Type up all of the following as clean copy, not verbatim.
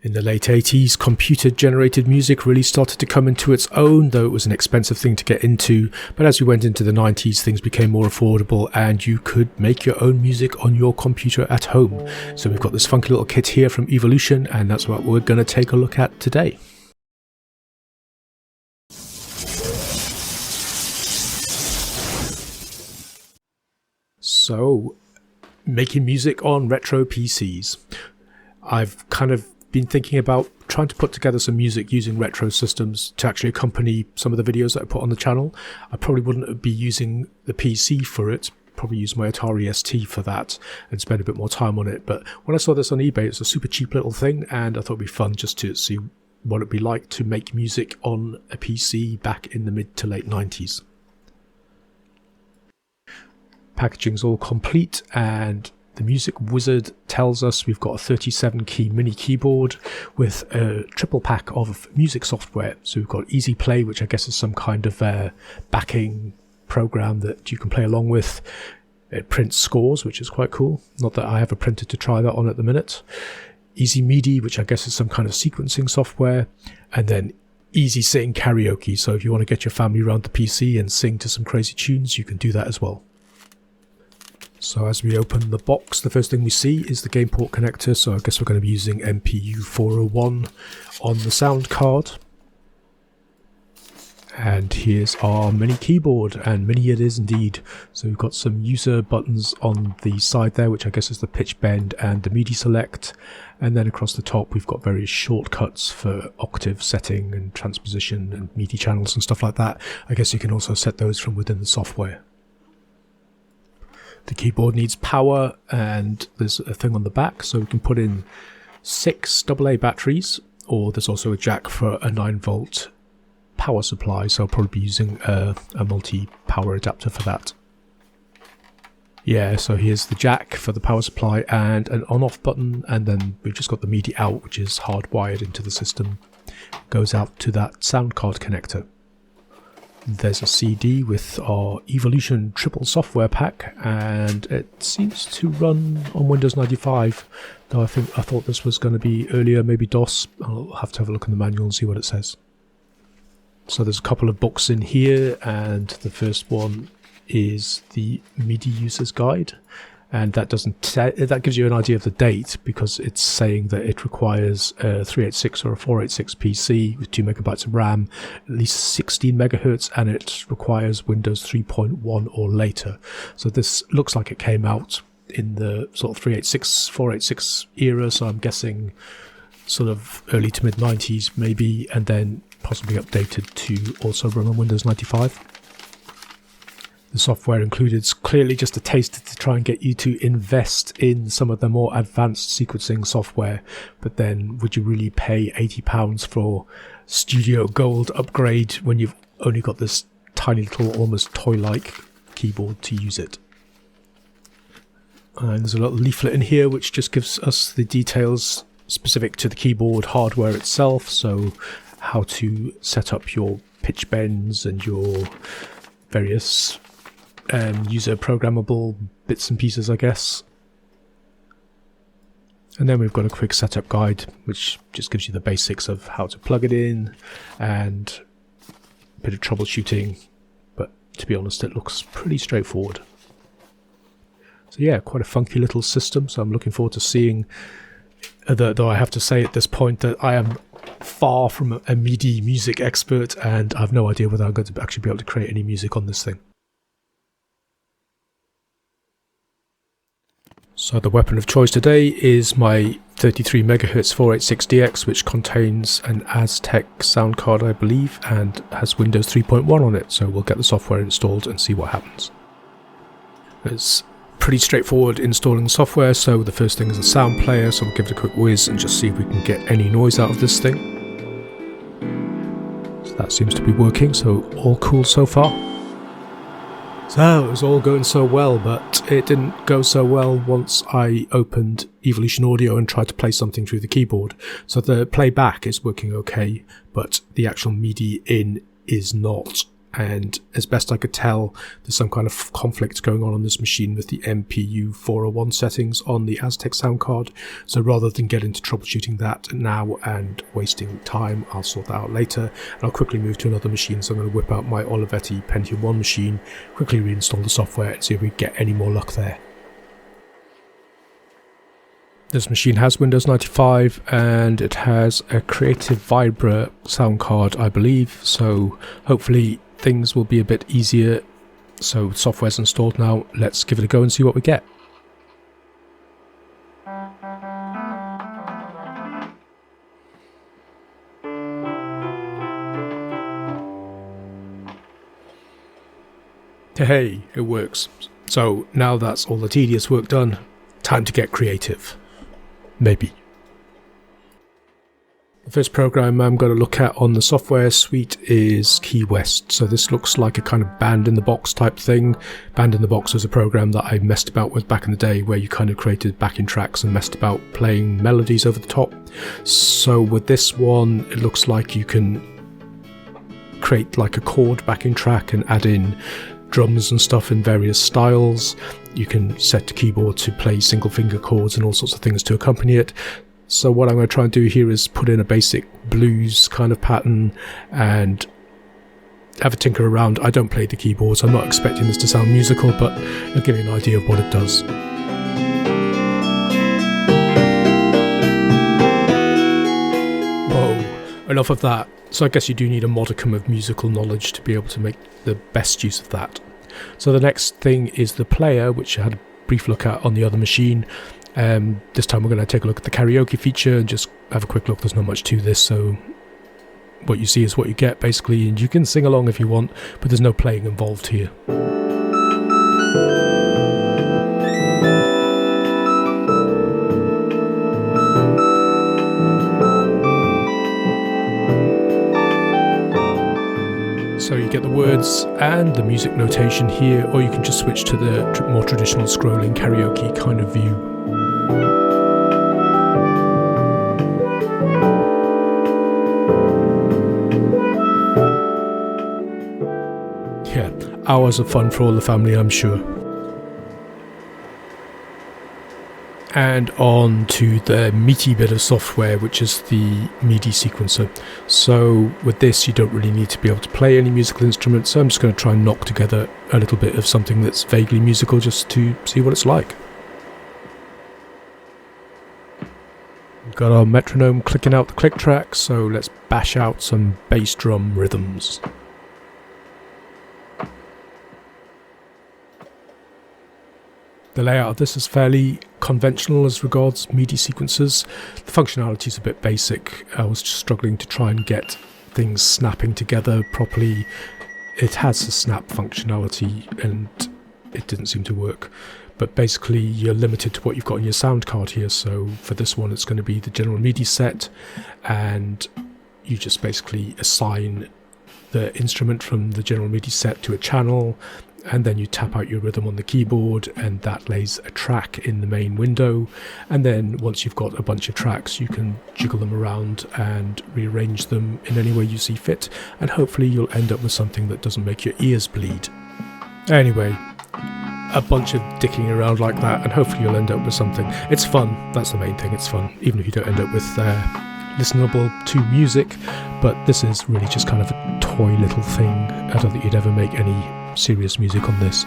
In the late 80s, computer-generated music really started to come into its own, though it was an expensive thing to get into. But as we went into the 90s, things became more affordable and you could make your own music on your computer at home. So we've got this funky little kit here from Evolution, and that's what we're going to take a look at today. So, making music on retro PCs. I've kind of been thinking about trying to put together some music using retro systems to actually accompany some of the videos that I put on the channel. I probably wouldn't be using the PC for it, probably use my Atari ST for that and spend a bit more time on it. But when I saw this on eBay, it's a super cheap little thing, and I thought it'd be fun just to see what it'd be like to make music on a PC back in the mid to late 90s. Packaging's all complete, and the music wizard tells us we've got a 37 key mini keyboard with a triple pack of music software. So we've got Easy Play, which I guess is some kind of backing program that you can play along with. It prints scores, which is quite cool. Not that I have a printer to try that on at the minute. Easy MIDI, which I guess is some kind of sequencing software. And then Easy Sing Karaoke. So if you want to get your family around the PC and sing to some crazy tunes, you can do that as well. So as we open the box, the first thing we see is the game port connector. So I guess we're going to be using MPU 401 on the sound card. And here's our mini keyboard, and mini it is indeed. So we've got some user buttons on the side there, which I guess is the pitch bend and the MIDI select. And then across the top, we've got various shortcuts for octave setting and transposition and MIDI channels and stuff like that. I guess you can also set those from within the software. The keyboard needs power, and there's a thing on the back, so we can put in 6 AA batteries, or there's also a jack for a 9-volt power supply, so I'll probably be using a multi-power adapter for that. Yeah, so here's the jack for the power supply and an on-off button, and then we've just got the MIDI out, which is hardwired into the system. Goes out to that sound card connector. There's a CD with our Evolution triple software pack, and it seems to run on Windows 95, though I thought this was going to be earlier, maybe DOS. I'll have to have a look in the manual and see what it says. So there's a couple of books in here, and the first one is the MIDI User's Guide, and that gives you an idea of the date, because it's saying that it requires a 386 or a 486 PC with 2 megabytes of RAM, at least 16 megahertz, and it requires Windows 3.1 or later. So this looks like it came out in the sort of 386, 486 era, so I'm guessing sort of early to mid 90s maybe, and then possibly updated to also run on Windows 95. The software included is clearly just a taster to try and get you to invest in some of the more advanced sequencing software, but then would you really pay £80 for Studio Gold upgrade when you've only got this tiny little, almost toy-like keyboard to use it? And there's a little leaflet in here which just gives us the details specific to the keyboard hardware itself, so how to set up your pitch bends and your various user programmable bits and pieces, I guess. And then we've got a quick setup guide which just gives you the basics of how to plug it in and a bit of troubleshooting, but to be honest it looks pretty straightforward. So yeah, quite a funky little system, so I'm looking forward to seeing, though I have to say at this point that I am far from a MIDI music expert, and I have no idea whether I'm going to actually be able to create any music on this thing. So the weapon of choice today is my 33 MHz 486DX, which contains an Aztec sound card, I believe, and has Windows 3.1 on it, so we'll get the software installed and see what happens. It's pretty straightforward installing software, so the first thing is a sound player, so we'll give it a quick whiz and just see if we can get any noise out of this thing. So that seems to be working, so all cool so far. So it was all going so well, but it didn't go so well once I opened Evolution Audio and tried to play something through the keyboard. So the playback is working okay, but the actual MIDI in is not. and as best I could tell, there's some kind of conflict going on this machine with the MPU 401 settings on the Aztec sound card. So rather than get into troubleshooting that now and wasting time, I'll sort that out later, and I'll quickly move to another machine. So I'm going to whip out my Olivetti Pentium 1 machine, quickly reinstall the software and see if we get any more luck there. This machine has Windows 95 and it has a Creative Vibra sound card, I believe, so hopefully things will be a bit easier. So software's installed now, let's give it a go and see what we get. Hey, it works. So now that's all the tedious work done, time to get creative. Maybe. The first program I'm going to look at on the software suite is Key West. So this looks like a kind of band in the box type thing. Band in the Box was a program that I messed about with back in the day, where you kind of created backing tracks and messed about playing melodies over the top. So with this one, it looks like you can create like a chord backing track and add in drums and stuff in various styles. You can set the keyboard to play single finger chords and all sorts of things to accompany it. So what I'm going to try and do here is put in a basic blues kind of pattern and have a tinker around. I don't play the keyboards, I'm not expecting this to sound musical, but it'll give you an idea of what it does. Whoa, enough of that. So I guess you do need a modicum of musical knowledge to be able to make the best use of that. So the next thing is the player, which I had a brief look at on the other machine. This time we're going to take a look at the karaoke feature and just have a quick look. There's not much to this, so what you see is what you get basically, and you can sing along if you want, but there's no playing involved here. So you get the words and the music notation here, or you can just switch to the more traditional scrolling karaoke kind of view. Yeah, hours of fun for all the family, I'm sure. And on to the meaty bit of software, which is the MIDI sequencer. So with this, you don't really need to be able to play any musical instruments, so I'm just going to try and knock together a little bit of something that's vaguely musical just to see what it's like. We've got our metronome clicking out the click track, so let's bash out some bass drum rhythms. The layout of this is fairly conventional as regards MIDI sequencers. The functionality is a bit basic. I was just struggling to try and get things snapping together properly. It has a snap functionality and it didn't seem to work. But basically you're limited to what you've got on your sound card here. So for this one it's going to be the general MIDI set, and you just basically assign the instrument from the general MIDI set to a channel, and then you tap out your rhythm on the keyboard and that lays a track in the main window. And then once you've got a bunch of tracks, you can jiggle them around and rearrange them in any way you see fit, and hopefully you'll end up with something that doesn't make your ears bleed. Anyway, a bunch of dicking around like that, and hopefully you'll end up with something. It's fun, that's the main thing, it's fun, even if you don't end up with listenable to music. But this is really just kind of a toy little thing. I don't think you'd ever make any serious music on this.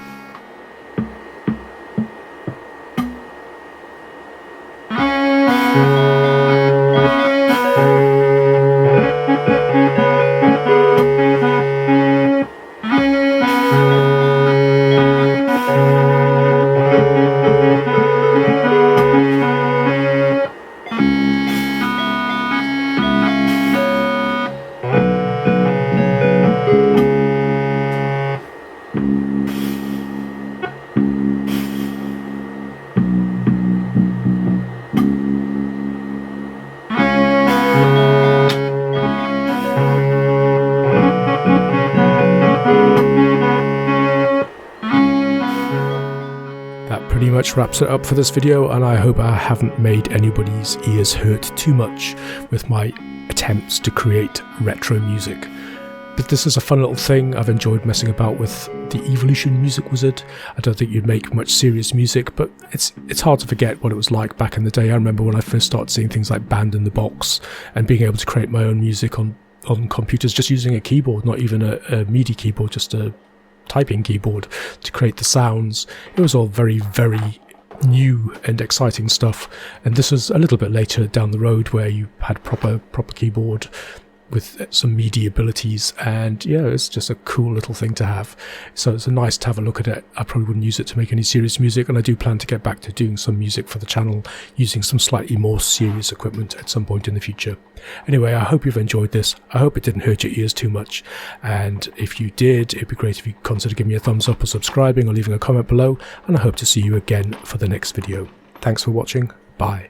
Pretty much wraps it up for this video, and I hope I haven't made anybody's ears hurt too much with my attempts to create retro music. But this is a fun little thing. I've enjoyed messing about with the Evolution Music Wizard. I don't think you'd make much serious music, but it's hard to forget what it was like back in the day. I remember when I first started seeing things like Band in the Box and being able to create my own music on computers just using a keyboard, not even a MIDI keyboard, just a typing keyboard to create the sounds. It was all very, very new and exciting stuff, and this was a little bit later down the road where you had proper keyboard with some MIDI abilities, and yeah, it's just a cool little thing to have. So it's nice to have a look at it. I probably wouldn't use it to make any serious music, and I do plan to get back to doing some music for the channel using some slightly more serious equipment at some point in the future. Anyway, I hope you've enjoyed this. I hope it didn't hurt your ears too much, and if you did, it'd be great if you consider giving me a thumbs up or subscribing or leaving a comment below, and I hope to see you again for the next video. Thanks for watching. Bye.